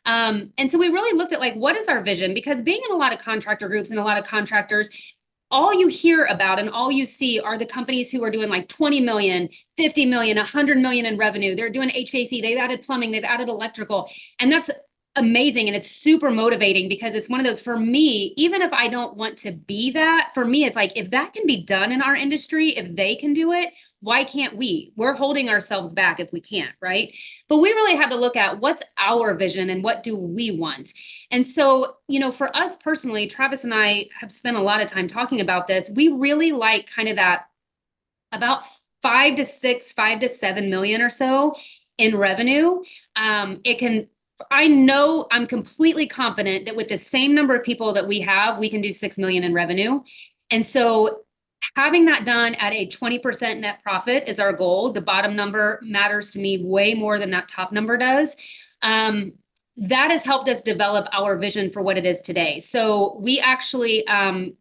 And so we really looked at, like, what is our vision? Because being in a lot of contractor groups and a lot of contractors, all you hear about and all you see are the companies who are doing like 20 million, 50 million, 100 million in revenue. They're doing HVAC, they've added plumbing, they've added electrical. And that's amazing. And it's super motivating because it's one of those, for me, even if I don't want to be that, for me, it's like, if that can be done in our industry, if they can do it, why can't we? We're holding ourselves back if we can't, right? But we really had to look at what's our vision and what do we want. And so, for us personally, Travis and I have spent a lot of time talking about this. We really like kind of that about 5 to 7 million or so in revenue. I know, I'm completely confident that with the same number of people that we have, we can do 6 million in revenue. And so having that done at a 20% net profit is our goal. The bottom number matters to me way more than that top number does. That has helped us develop our vision for what it is today. So we actually,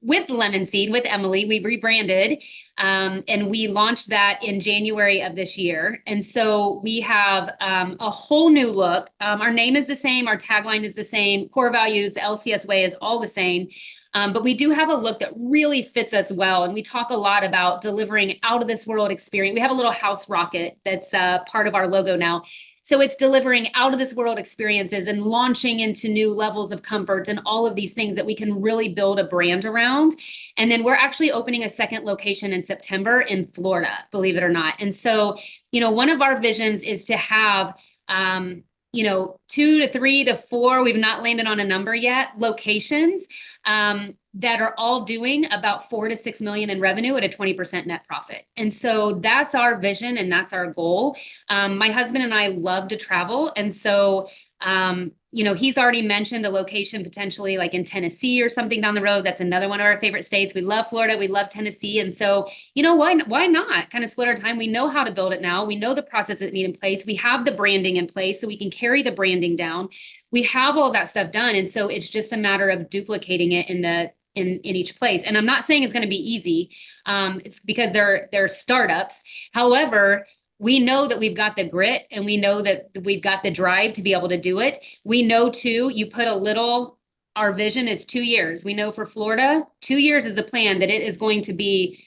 with Lemon Seed, with Emily, we rebranded, and we launched that in January of this year. And so we have a whole new look. Our name is the same. Our tagline is the same. Core values, the LCS way is all the same. But we do have a look that really fits us well. And we talk a lot about delivering out of this world experience. We have a little house rocket that's part of our logo now. So it's delivering out of this world experiences and launching into new levels of comfort and all of these things that we can really build a brand around. And then we're actually opening a second location in September in Florida, believe it or not. And so, one of our visions is to have, 2 to 3 to 4, we've not landed on a number yet, locations that are all doing about 4 to 6 million in revenue at a 20% net profit. And so that's our vision and that's our goal. My husband and I love to travel. And so, he's already mentioned a location potentially like in Tennessee or something down the road. That's another one of our favorite states. We love Florida. We love Tennessee. And so, why not kind of split our time? We know how to build it now. We know the process that need in place. We have the branding in place so we can carry the branding down. We have all that stuff done. And so it's just a matter of duplicating it in each place. And I'm not saying it's going to be easy. It's because they're startups. However, we know that we've got the grit and we know that we've got the drive to be able to do it. We know too, our vision is 2 years. We know for Florida, 2 years is the plan, that it is going to be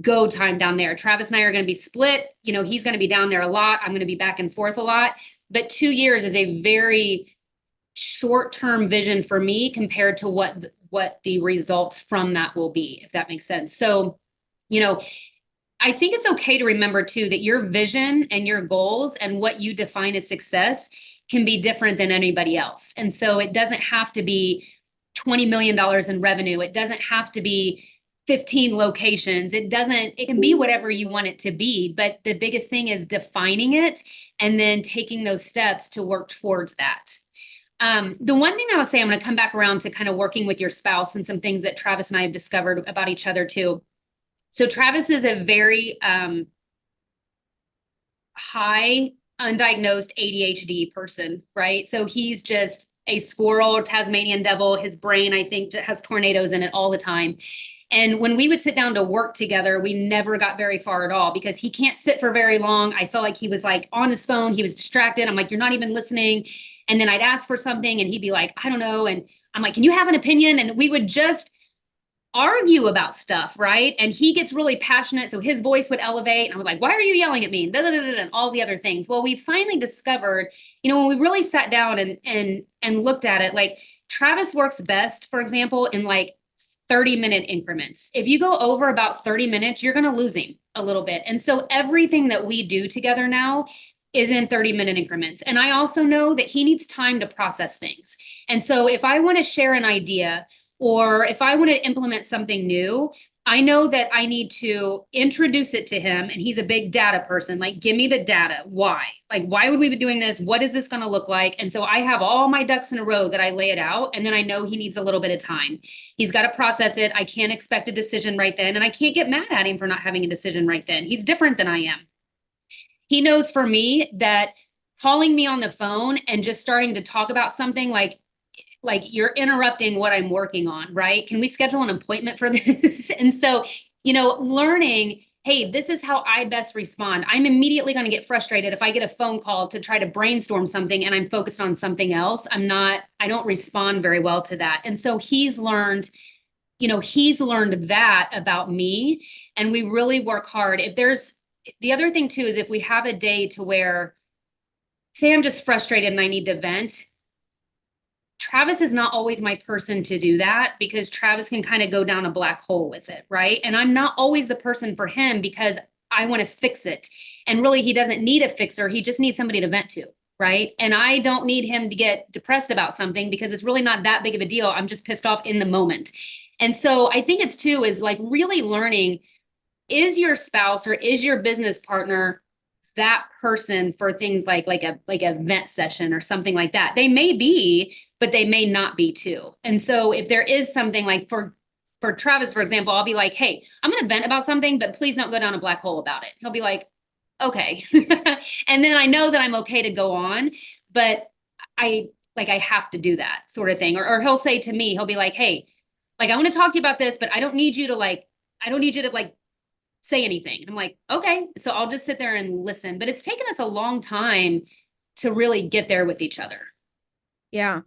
go time down there. Travis and I are going to be split. He's going to be down there a lot. I'm going to be back and forth a lot. But 2 years is a very short-term vision for me compared to what the results from that will be, if that makes sense. So, I think it's okay to remember too that your vision and your goals and what you define as success can be different than anybody else. And so it doesn't have to be $20 million in revenue. It doesn't have to be 15 locations. It can be whatever you want it to be. But the biggest thing is defining it and then taking those steps to work towards that. The one thing I'll say, I'm going to come back around to kind of working with your spouse and some things that Travis and I have discovered about each other too. So Travis is a very high undiagnosed ADHD person, right? So he's just a squirrel or Tasmanian devil. His brain, I think, has tornadoes in it all the time. And when we would sit down to work together, we never got very far at all because he can't sit for very long. I felt like he was like on his phone. He was distracted. I'm like, you're not even listening. And then I'd ask for something and he'd be like, I don't know. And I'm like, can you have an opinion? And we would just argue about stuff, right? And he gets really passionate, so his voice would elevate, and I was like, "Why are you yelling at me?" And all the other things. Well, we finally discovered, when we really sat down and looked at it, like Travis works best, for example, in like 30-minute increments. If you go over about 30 minutes, you're going to lose him a little bit. And so everything that we do together now is in 30-minute increments. And I also know that he needs time to process things. And so if I want to share an idea, or if I want to implement something new, I know that I need to introduce it to him. And he's a big data person. Like, give me the data. Why? Like, why would we be doing this? What is this going to look like? And so I have all my ducks in a row that I lay it out. And then I know he needs a little bit of time. He's got to process it. I can't expect a decision right then. And I can't get mad at him for not having a decision right then. He's different than I am. He knows for me that calling me on the phone and just starting to talk about something like you're interrupting what I'm working on, right? Can we schedule an appointment for this? And so, learning, hey, this is how I best respond. I'm immediately going to get frustrated if I get a phone call to try to brainstorm something and I'm focused on something else. I don't respond very well to that. And so he's learned that about me, and we really work hard. The other thing too is if we have a day to where, say I'm just frustrated and I need to vent, Travis is not always my person to do that, because Travis can kind of go down a black hole with it, right? And I'm not always the person for him because I want to fix it. And really, he doesn't need a fixer. He just needs somebody to vent to, right? And I don't need him to get depressed about something because it's really not that big of a deal. I'm just pissed off in the moment. And so I think it's too is like really learning, is your spouse or is your business partner that person for things like a vent session or something like that? They may be, but they may not be too. And so if there is something like for Travis, for example, I'll be like, "Hey, I'm going to vent about something, but please don't go down a black hole about it." He'll be like, "Okay." And then I know that I'm okay to go on, but I have to do that sort of thing. Or he'll say to me, he'll be like, "Hey, like I want to talk to you about this, but I don't need you to like say anything." And I'm like, "Okay." So I'll just sit there and listen. But it's taken us a long time to really get there with each other. Yeah.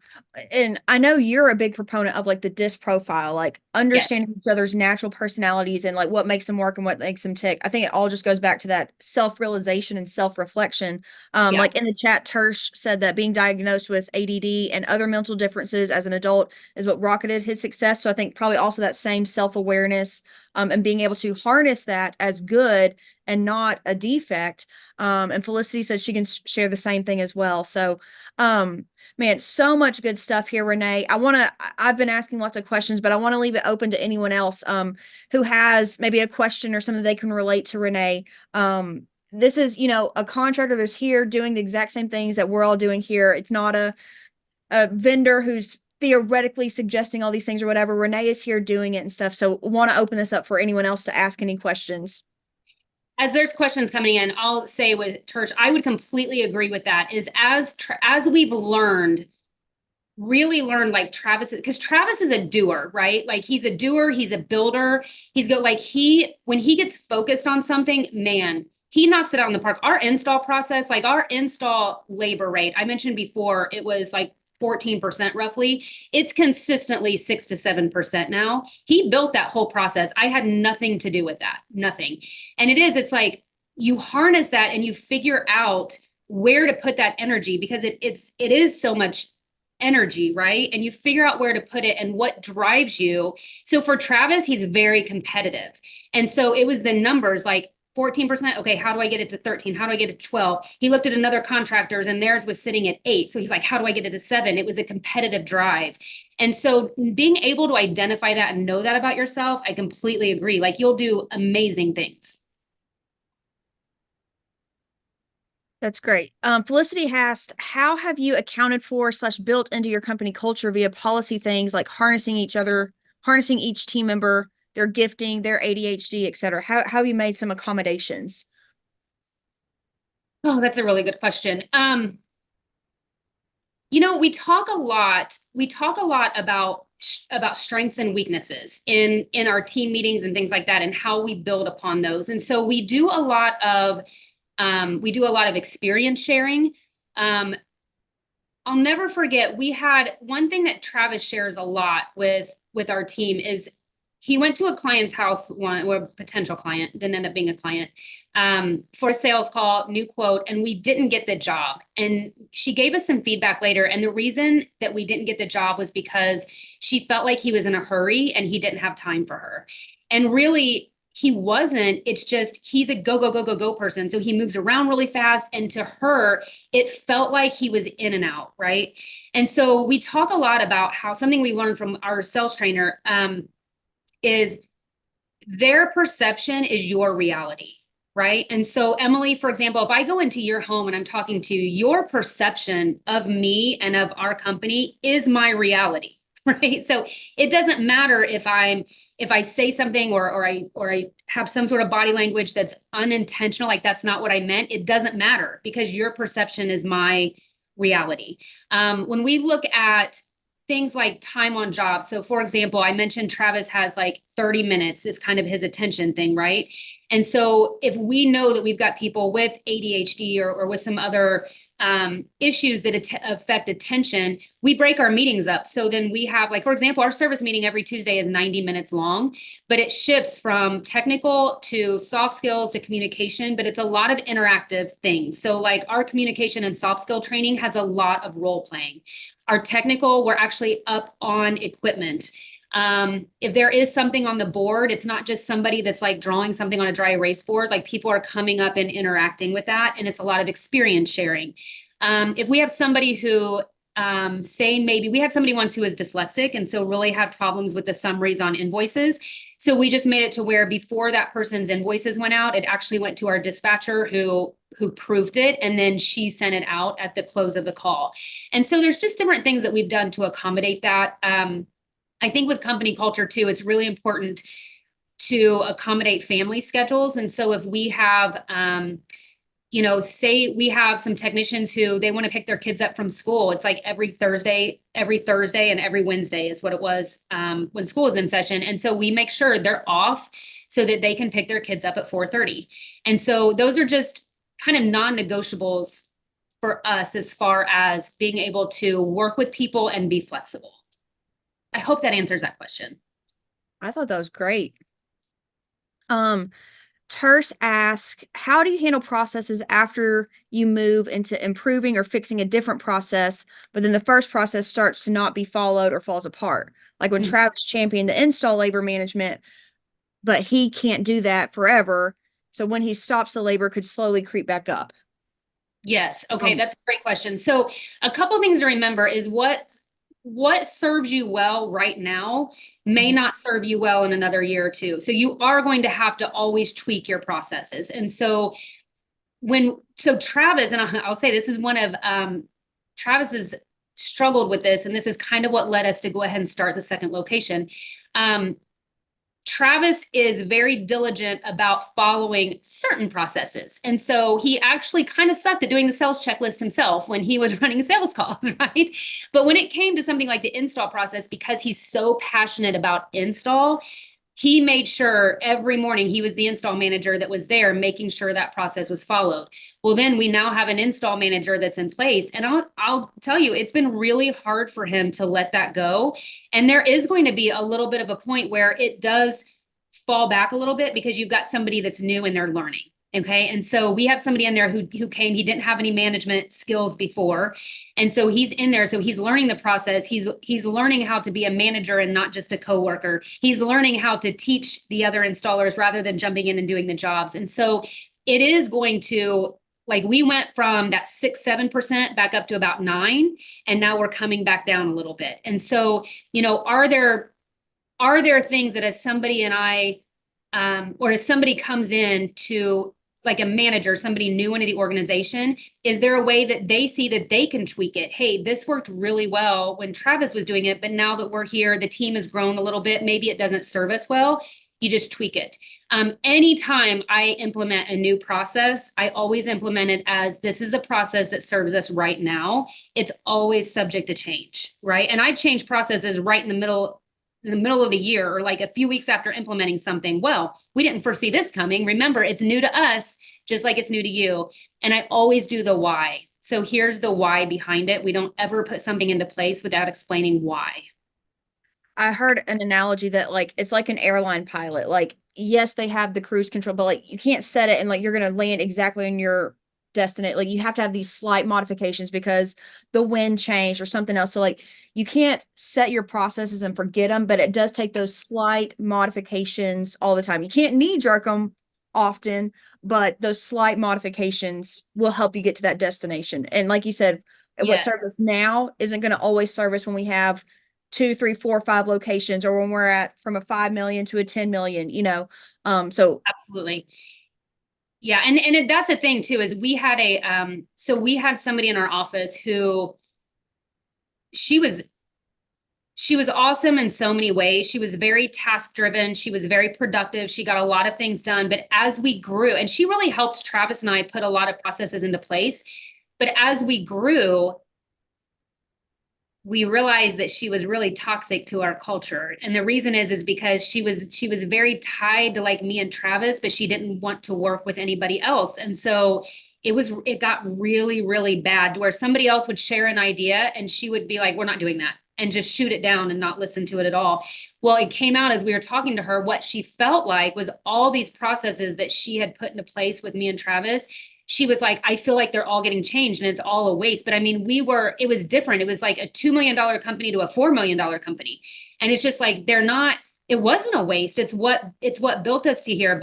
And I know you're a big proponent of like the disc profile, like Yes. understanding each other's natural personalities and like what makes them work and what makes them tick. I think it all just goes back to that self-realization and self-reflection. Yeah. Like in the chat, Tersh said that being diagnosed with ADD and other mental differences as an adult is what rocketed his success. So I think probably also that same self-awareness, and being able to harness that as good and not a defect. And Felicity said she can share the same thing as well. So, man, so much good stuff here, Renee. I've been asking lots of questions, but I want to leave it open to anyone else who has maybe a question or something they can relate to Renee. This is, a contractor that's here doing the exact same things that we're all doing here. It's not a vendor who's theoretically suggesting all these things or whatever. Renee is here doing it and stuff. So want to open this up for anyone else to ask any questions. As there's questions coming in, I'll say with Church, I would completely agree with that. Is as we've really learned like Travis, because Travis is a doer, right? Like he's a doer, he's a builder. When he gets focused on something, man, he knocks it out in the park. Our install process, like our install labor rate, I mentioned before, it was like 14% roughly. It's consistently 6 to 7% now. He built that whole process. I had nothing to do with that, nothing. And it's like you harness that and you figure out where to put that energy, because it is so much energy, right? And you figure out where to put it and what drives you. So for Travis, he's very competitive. And so it was the numbers like 14%. Okay, how do I get it to 13? How do I get it to 12? He looked at another contractors and theirs was sitting at 8. So he's like, how do I get it to 7? It was a competitive drive. And so being able to identify that and know that about yourself, I completely agree. Like you'll do amazing things. That's great. Felicity asked, how have you accounted for / built into your company culture via policy things like harnessing each other, harnessing each team member, their gifting, their ADHD, et cetera? How have you made some accommodations? Oh, that's a really good question. We talk a lot about strengths and weaknesses in our team meetings and things like that, and how we build upon those. And so we do a lot of experience sharing. I'll never forget, we had one thing that Travis shares a lot with our team is he went to a client's house, one or potential client, didn't end up being a client, for a sales call, new quote, and we didn't get the job. And she gave us some feedback later. And the reason that we didn't get the job was because she felt like he was in a hurry and he didn't have time for her. And really, he wasn't. It's just he's a go, go, go, go, go person. So he moves around really fast. And to her, it felt like he was in and out, right? And so we talk a lot about how something we learned from our sales trainer is their perception is your reality, right? And so, Emily, for example, if I go into your home and I'm talking to you, your perception of me and of our company is my reality, right? So it doesn't matter if I say something or I have some sort of body language that's unintentional, like that's not what I meant. It doesn't matter because your perception is my reality. When we look at things like time on job. So for example, I mentioned Travis has like 30 minutes is kind of his attention thing, right? And so if we know that we've got people with ADHD or with some other issues that affect attention, we break our meetings up. So then we have, like, for example, our service meeting every Tuesday is 90 minutes long, but it shifts from technical to soft skills to communication, but it's a lot of interactive things. So like our communication and soft skill training has a lot of role playing. Our technical, we're actually up on equipment. If there is something on the board, it's not just somebody that's like drawing something on a dry erase board, like people are coming up and interacting with that. And it's a lot of experience sharing. If we have somebody who say maybe we had somebody once who was dyslexic and so really had problems with the summaries on invoices. So we just made it to where before that person's invoices went out, it actually went to our dispatcher who proofed it, and then she sent it out at the close of the call. And so there's just different things that we've done to accommodate that. I think with company culture too, it's really important to accommodate family schedules. And so if we have, say we have some technicians who they want to pick their kids up from school. It's like every Thursday and every Wednesday is what it was when school is in session. And so we make sure they're off so that they can pick their kids up at 4:30. And so those are just kind of non-negotiables for us as far as being able to work with people and be flexible. I hope that answers that question. I thought that was great. Um, Terse asks, how do you handle processes after you move into improving or fixing a different process, but then the first process starts to not be followed or falls apart? Like when Travis championed the install labor management, but he can't do that forever. So when he stops, the labor could slowly creep back up. Yes. Okay. That's a great question. So a couple things to remember is what serves you well right now may not serve you well in another year or two. So you are going to have to always tweak your processes. And so Travis, and I'll say this is one of Travis's struggled with this, and this is kind of what led us to go ahead and start the second location. Travis is very diligent about following certain processes. And so he actually kind of sucked at doing the sales checklist himself when he was running sales calls, right? But when it came to something like the install process, because he's so passionate about install, he made sure every morning he was the install manager that was there, making sure that process was followed. Well, then we now have an install manager that's in place. And I'll tell you, it's been really hard for him to let that go. And there is going to be a little bit of a point where it does fall back a little bit because you've got somebody that's new and they're learning. Okay. And so we have somebody in there who came, he didn't have any management skills before. And so he's in there. So he's learning the process. He's learning how to be a manager and not just a coworker. He's learning how to teach the other installers rather than jumping in and doing the jobs. And so it is going to, like, we went from that 6-7% back up to about 9%. And now we're coming back down a little bit. And so, are there things that as somebody and I, or as somebody comes in to, like a manager, somebody new into the organization, is there a way that they see that they can tweak it? Hey, this worked really well when Travis was doing it, but now that we're here, the team has grown a little bit. Maybe it doesn't serve us well. You just tweak it. Anytime I implement a new process, I always implement it as this is a process that serves us right now. It's always subject to change, right? And I've changed processes right in the middle of the year, or like a few weeks after implementing something. Well, we didn't foresee this coming. Remember, it's new to us, just like it's new to you. And I always do the why. So here's the why behind it. We don't ever put something into place without explaining why. I heard an analogy that like it's like an airline pilot. Like, yes, they have the cruise control, but like you can't set it and like you're gonna land exactly in your destination. Like you have to have these slight modifications because the wind changed or something else. So like you can't set your processes and forget them, but it does take those slight modifications all the time. You can't knee jerk them often, but those slight modifications will help you get to that destination. And like you said, what Yes, serves us now isn't going to always serve us when we have two, three, four, five locations, or when we're at from a 5 million to a 10 million, So absolutely. Yeah, that's the thing too, is we had we had somebody in our office who she was she was awesome in so many ways. She was very task driven. She was very productive. She got a lot of things done. But as we grew, and she really helped Travis and I put a lot of processes into place. But as we grew, we realized that she was really toxic to our culture. And the reason is because she was very tied to like me and Travis, but she didn't want to work with anybody else. And so it got really, really bad to where somebody else would share an idea and she would be like, we're not doing that, and just shoot it down and not listen to it at all. Well, it came out as we were talking to her, what she felt like was all these processes that she had put into place with me and Travis. She was like, I feel like they're all getting changed and it's all a waste. But I mean, it was different. It was like a $2 million company to a $4 million company. And it's just like, it wasn't a waste. It's what built us to here.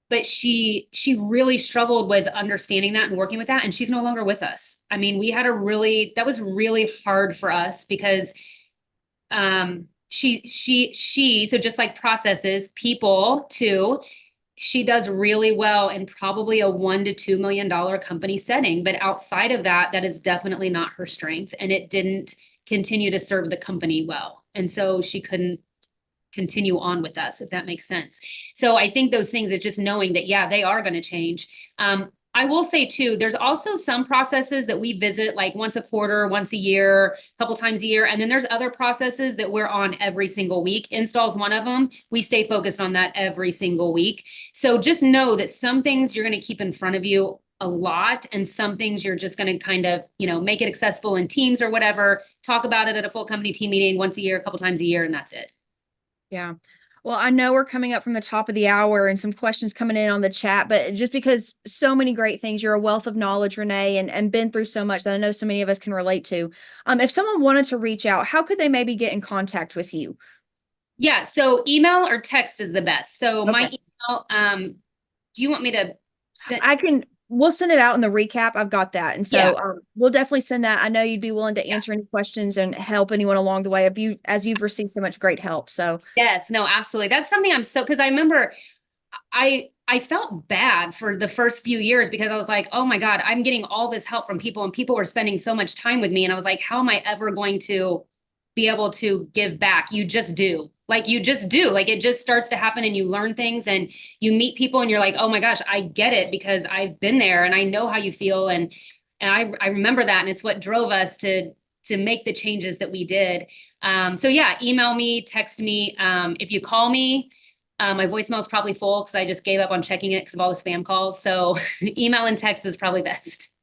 But she really struggled with understanding that and working with that. And she's no longer with us. I mean, that was really hard for us because so just like processes, people too, she does really well in probably a $1 to $2 million company setting. But outside of that, that is definitely not her strength. And it didn't continue to serve the company well. And so she couldn't continue on with us, if that makes sense. So I think those things, it's just knowing that, yeah, they are going to change. I will say too, there's also some processes that we visit like once a quarter, once a year, a couple times a year. And then there's other processes that we're on every single week. Install's one of them. We stay focused on that every single week. So just know that some things you're going to keep in front of you a lot, and some things you're just going to kind of, make it accessible in teams or whatever, talk about it at a full company team meeting once a year, a couple times a year, and that's it. Yeah. Well, I know we're coming up from the top of the hour and some questions coming in on the chat, but just because so many great things, you're a wealth of knowledge, Renee, and been through so much that I know so many of us can relate to. If someone wanted to reach out, how could they maybe get in contact with you? Yeah, so email or text is the best. So my Okay. email, do you want me to send? We'll send it out in the recap. I've got that. And Yeah, so we'll definitely send that. I know you'd be willing to yeah. answer any questions and help anyone along the way as you've received so much great help. So Yes, no, absolutely. That's something because I remember I felt bad for the first few years because I was like, oh my God, I'm getting all this help from people and people were spending so much time with me. And I was like, how am I ever going to be able to give back? You just do. Like you just do. Like it just starts to happen and you learn things and you meet people and you're like, oh my gosh, I get it because I've been there and I know how you feel. And I remember that. And it's what drove us to make the changes that we did. So yeah, email me, text me. If you call me, my voicemail is probably full because I just gave up on checking it because of all the spam calls. So email and text is probably best.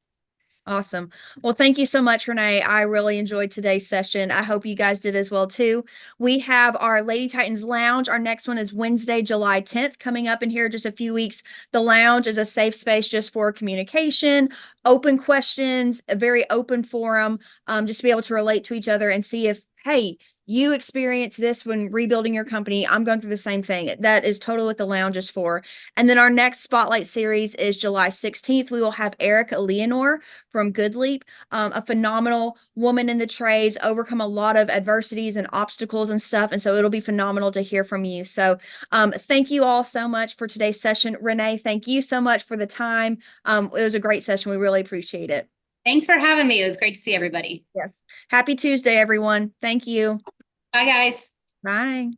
awesome. Well, thank you so much, Renee. I really enjoyed today's session. I hope you guys did as well too. We have our Lady Titans Lounge. Our next one is Wednesday, July 10th, coming up in here just a few weeks. The lounge is a safe space just for communication, open questions, a very open forum, just to be able to relate to each other and see if, hey, you experience this when rebuilding your company. I'm going through the same thing. That is totally what the lounge is for. And then our next spotlight series is July 16th. We will have Erica Leonore from Goodleap, a phenomenal woman in the trades, overcome a lot of adversities and obstacles and stuff. And so it'll be phenomenal to hear from you. So thank you all so much for today's session. Renee, thank you so much for the time. It was a great session. We really appreciate it. Thanks for having me. It was great to see everybody. Yes. Happy Tuesday, everyone. Thank you. Bye, guys. Bye.